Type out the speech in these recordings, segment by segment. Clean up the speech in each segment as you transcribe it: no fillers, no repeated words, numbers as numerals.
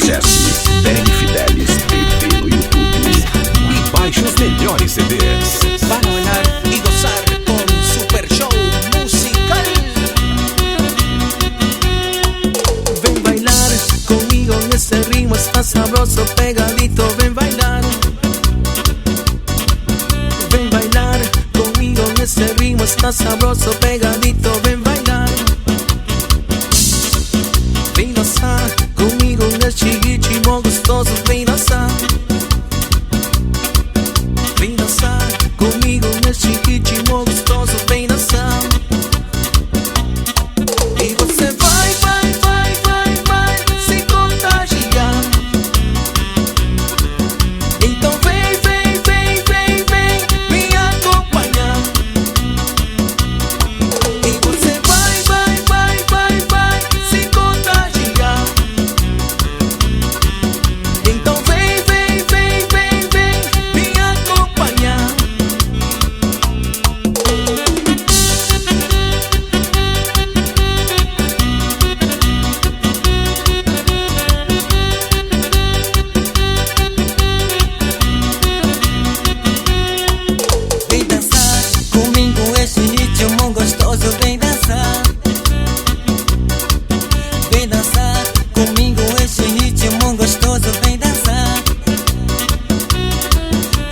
Acesse Dani Fidelis TV no YouTube e baixe os melhores CDs. Para bailar y gozar con Super Show Musical. Ven bailar conmigo en este ritmo, está sabroso, pegadito, ven bailar. Ven bailar conmigo en este ritmo, está sabroso, pegadito, ven bailar. Ven dançar comigo neste ritmo gostoso, vem dançar. Vem dançar comigo neste ritmo gostoso, vem dançar. E você vai, vai, vai, vai, vai se contagiar. Então vem, vem, vem, vem, vem me acompanhar. E você vai, vai, vai, vai, vai se contagiar. Então vem, vem, vem, vem, vem me acompanhar. Vem dançar comigo esse ritmo gostoso, vem dançar. Vem dançar comigo esse ritmo gostoso, vem dançar.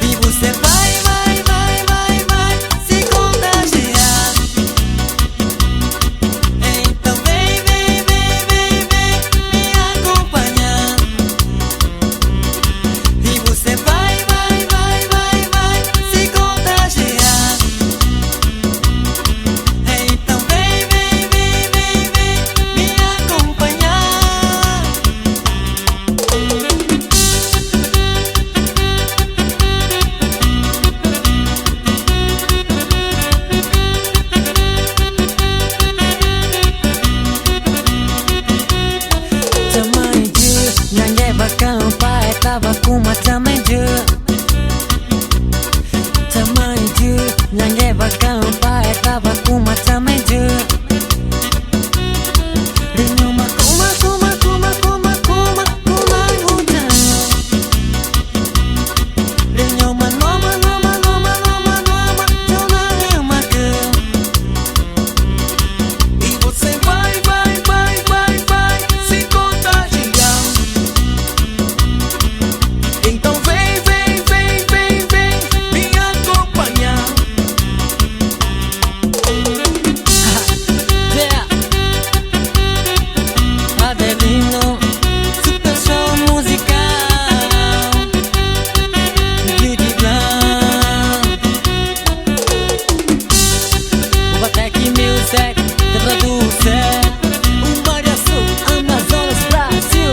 E você vai, vai, vai, vai, vai se contagiar. Então vem, vem, vem, vem, vem me acompanhar. E você vai, vai, vai, vai, vai se contagiar. Então vem, vem, vem, vem, vem me acompanhar. Tamanho nange bakampa etava kuma tamanho. Tamanho nange bakampa etava kuma tamanho. Rinoma kuma kuma kuma kuma kuma kuma utan. Rinoma noma noma noma noma noma noma noma girl. E você vai, vai, vai, vai, vai se contagiar. Então vem, vem, vem, vem, vem me acompanhar. Yeah. Adelino, Super Show Musical, Beauty Blanc, Ubatec Music, traduz Maria Sul, Amazonas, Brasil.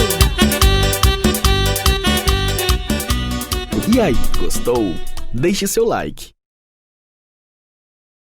E aí, gostou? Deixe seu like.